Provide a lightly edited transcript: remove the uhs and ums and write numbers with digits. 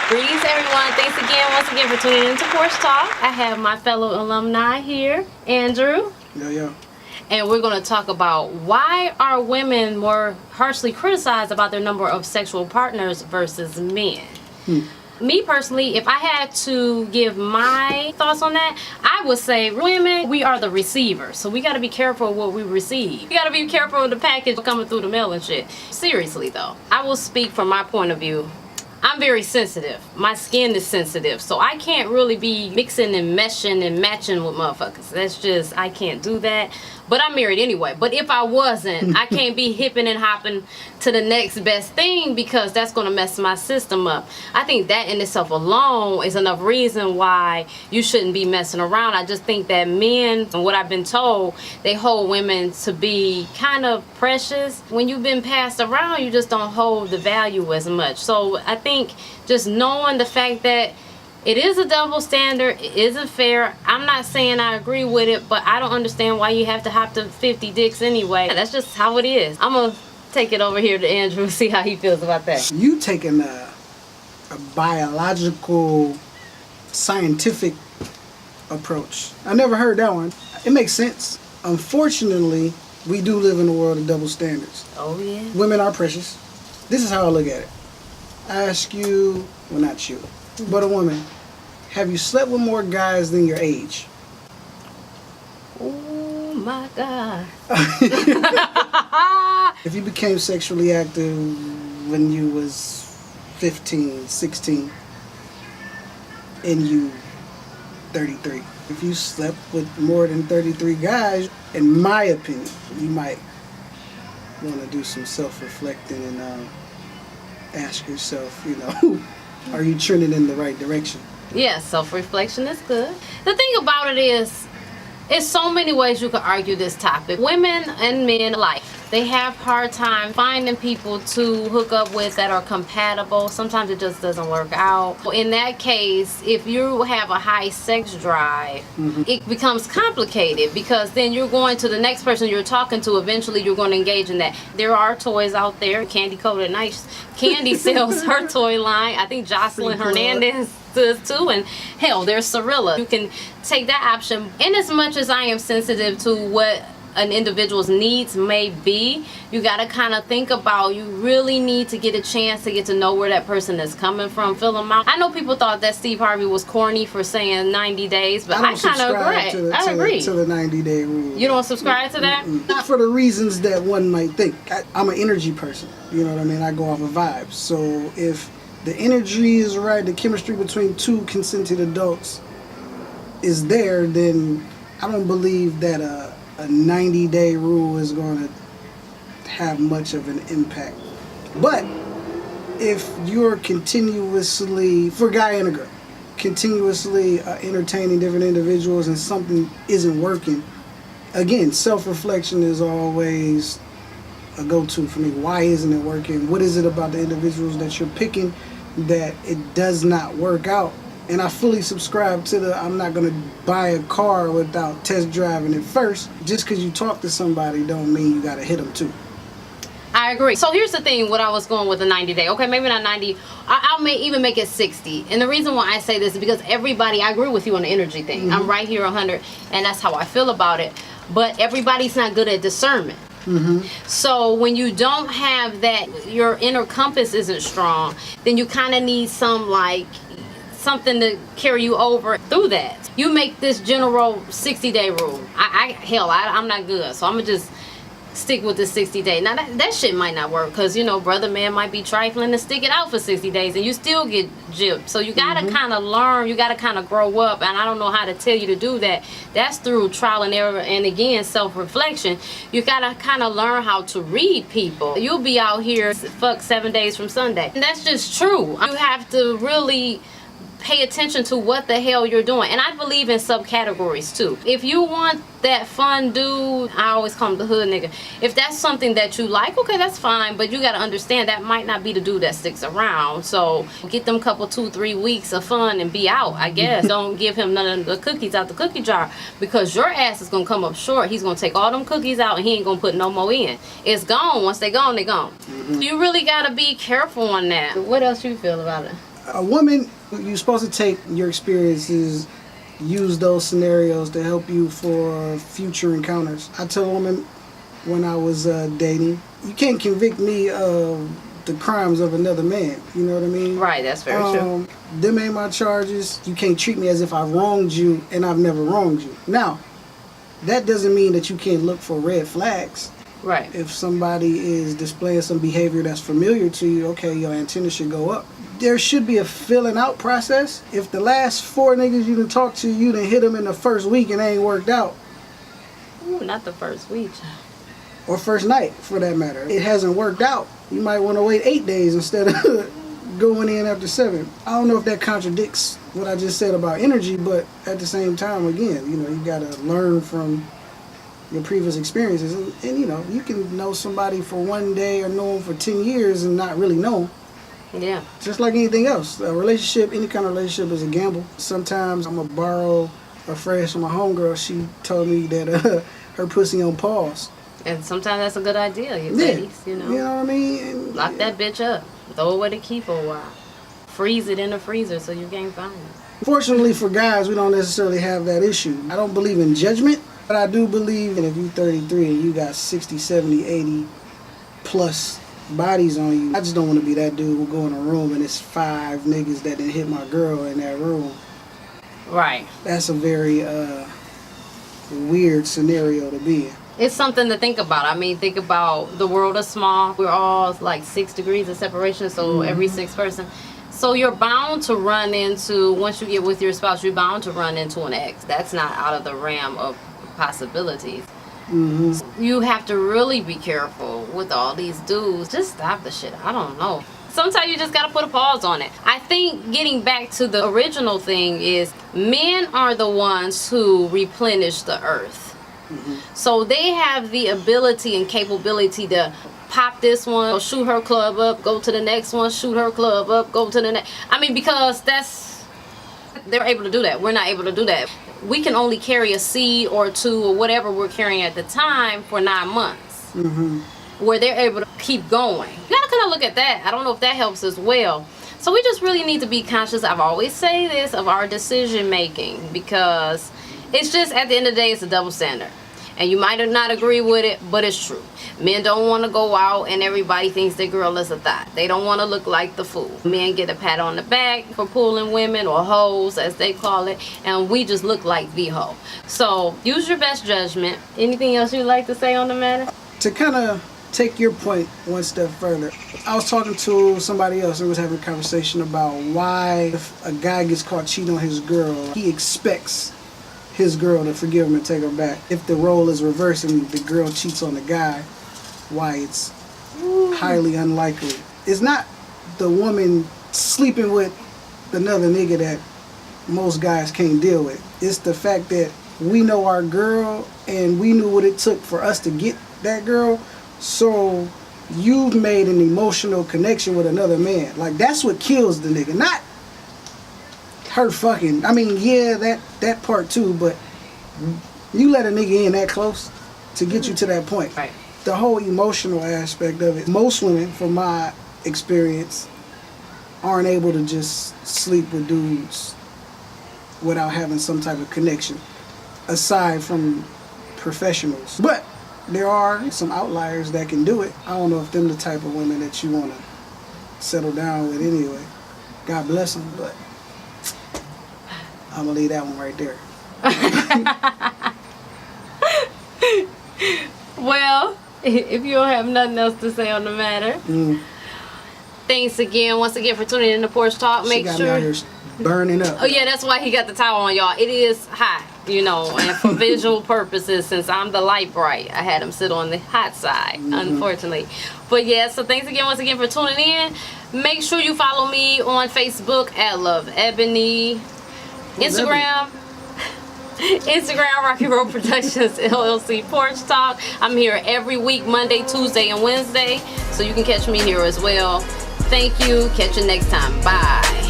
Greetings, everyone. Thanks again, once again, for tuning in to Porch Talk. I have my fellow alumni here, Andrew. Yo. And we're going to talk about why are women more harshly criticized about their number of sexual partners versus men. Me personally, if I had to give my thoughts on that, I would say women, we are the receiver. So we got to be careful what we receive. We got to be careful of the package coming through the mail and shit. Seriously though, I will speak from my point of view. I'm very sensitive. My skin is sensitive. So I can't really be mixing and meshing and matching with motherfuckers. That's just, I can't do that. But I'm married anyway. But if I wasn't, I can't be hipping and hopping to the next best thing because that's going to mess my system up. I think that in itself alone is enough reason why you shouldn't be messing around. I just think that men, and what I've been told, they hold women to be kind of precious. When you've been passed around, you just don't hold the value as much. So I think just knowing the fact that it is a double standard, it isn't fair. I'm not saying I agree with it, but I don't understand why you have to hop to 50 dicks anyway. That's just how it is. I'm going to take it over here to Andrew and see how he feels about that. You taking a biological, scientific approach. I never heard that one. It makes sense. Unfortunately, we do live in a world of double standards. Oh, yeah. Women are precious. This is how I look at it. I ask you, well, not you, but a woman, have you slept with more guys than your age? Oh my God. If you became sexually active when you was 15, 16, and you 33, if you slept with more than 33 guys, in my opinion, you might want to do some self-reflecting and ask yourself, are you trending in the right direction? Yeah, self-reflection is good. The thing about it is, there's so many ways you could argue this topic. Women and men alike, they have hard time finding people to hook up with that are compatible. Sometimes it just doesn't work out. In that case, if you have a high sex drive, it becomes complicated because then you're going to the next person you're talking to. Eventually, you're going to engage in that. There are toys out there. Candy Coated Nice Candy sells her toy line. I think Jocelyn Hernandez does too, and hell, there's Cirilla. You can take that option. In as much as I am sensitive to what an individual's needs may be, you got to kind of think about, you really need to get a chance to get to know where that person is coming from, fill them out. I know people thought that Steve Harvey was corny for saying 90 days, but I kind of agree. I agree. To the 90-day rule. You don't subscribe to that? Not for the reasons that one might think. I'm an energy person. You know what I mean? I go off of vibes. So if the energy is right, the chemistry between two consenting adults is there, then I don't believe that a 90-day rule is going to have much of an impact. But if you're continuously, for a guy and a girl, continuously entertaining different individuals and something isn't working, again, self-reflection is always a go-to for me. Why isn't it working? What is it about the individuals that you're picking that it does not work out? And I fully subscribe to I'm not going to buy a car without test driving it first. Just because you talk to somebody don't mean you got to hit them too. I agree. So here's the thing, what I was going with the 90 day. Okay, maybe not 90. I'll even make it 60. And the reason why I say this is because everybody, I agree with you on the energy thing. I'm right here 100, and that's how I feel about it. But everybody's not good at discernment. So when you don't have that, your inner compass isn't strong, then you kind of need something to carry you over through that. You make this general 60-day rule. I'm not good, so I'm gonna just stick with the 60-day. Now that shit might not work because brother man might be trifling to stick it out for 60 days and you still get gypped. So you gotta kind of learn, you gotta kind of grow up, and I don't know how to tell you to do that. That's through trial and error, and again, self-reflection. You gotta kind of learn how to read people. You'll be out here fuck 7 days from Sunday, and that's just true. You have to really pay attention to what the hell you're doing. And I believe in subcategories too. If you want that fun dude, I always call him the hood nigga. If that's something that you like, okay, that's fine, but you got to understand that might not be the dude that sticks around. So get them couple 2-3 weeks of fun and be out, I guess. Don't give him none of the cookies out the cookie jar, because your ass is gonna come up short. He's gonna take all them cookies out and he ain't gonna put no more in. It's gone. Once they gone, they gone. You really got to be careful on that. What else you feel about it? A woman, you're supposed to take your experiences, use those scenarios to help you for future encounters. I tell a woman when I was dating, you can't convict me of the crimes of another man. You know what I mean? Right, that's very true. Them ain't my charges. You can't treat me as if I wronged you and I've never wronged you. Now, that doesn't mean that you can't look for red flags. Right. If somebody is displaying some behavior that's familiar to you, okay, your antenna should go up. There should be a filling out process. If the last 4 niggas you done talked to, you done hit them in the first week and they ain't worked out. Ooh, not the first week. Or first night, for that matter. It hasn't worked out. You might want to wait 8 days instead of going in after 7. I don't know if that contradicts what I just said about energy, but at the same time, again, you know, you got to learn from your previous experiences. And, you know, you can know somebody for 1 day or know them for 10 years and not really know them. Yeah. Just like anything else. A relationship, any kind of relationship is a gamble. Sometimes I'm going to borrow a phrase from my homegirl. She told me that her pussy on pause. And sometimes that's a good idea, ladies, you know. You know what I mean? And, lock that bitch up. Throw it away the key for a while. Freeze it in the freezer so you can't find it. Fortunately for guys, we don't necessarily have that issue. I don't believe in judgment, but I do believe that if you're 33 and you got 60, 70, 80 plus bodies on you, I just don't want to be that dude who go in a room and it's 5 niggas that done hit my girl in that room. Right. That's a very weird scenario to be in. It's something to think about. I mean, think about the world is small. We're all like 6 degrees of separation, so every 6th person. So you're bound to run into, once you get with your spouse, you're bound to run into an ex. That's not out of the realm of possibilities. Mm-hmm. You have to really be careful with all these dudes. Just stop the shit. I don't know. Sometimes you just got to put a pause on it. I think getting back to the original thing is men are the ones who replenish the earth. Mm-hmm. So they have the ability and capability to pop this one, shoot her club up, go to the next one, shoot her club up, go to the next. I mean, because they're able to do that. We're not able to do that. We can only carry a seed or 2 or whatever we're carrying at the time for 9 months. Mm-hmm. Where they're able to keep going. You gotta kind of look at that. I don't know if that helps as well. So we just really need to be conscious, I've always say this, of our decision making, because it's just, at the end of the day, it's a double standard. And you might not agree with it, but it's true. Men don't want to go out and everybody thinks their girl is a thot. They don't want to look like the fool. Men get a pat on the back for pulling women, or hoes as they call it, and we just look like the hoe. So use your best judgment. Anything else you'd like to say on the matter? To kind of take your point one step further, I was talking to somebody else and was having a conversation about why if a guy gets caught cheating on his girl, he expects his girl to forgive him and take her back. If the role is reversed and the girl cheats on the guy, why it's highly unlikely. It's not the woman sleeping with another nigga that most guys can't deal with. It's the fact that we know our girl and we knew what it took for us to get that girl. So you've made an emotional connection with another man. Like, that's what kills the nigga, not her fucking. I mean, yeah, that part too, but you let a nigga in that close to get you to that point. Right. The whole emotional aspect of it. Most women, from my experience, aren't able to just sleep with dudes without having some type of connection, aside from professionals. But there are some outliers that can do it. I don't know if them the type of women that you want to settle down with anyway. God bless them, but I'm going to leave that one right there. Well, if you don't have nothing else to say on the matter, thanks again, once again, for tuning in to Porch Talk. Make sure. She got me out here burning up. Oh yeah, that's why he got the towel on, y'all. It is hot, you know, and for visual purposes, since I'm the light bright, I had him sit on the hot side, unfortunately. But yeah, so thanks again, once again, for tuning in. Make sure you follow me on Facebook at Love Ebony, Instagram, Rocky Road Productions LLC Porch Talk. I'm here every week, Monday, Tuesday, and Wednesday, so you can catch me here as well. Thank you. Catch you next time. Bye.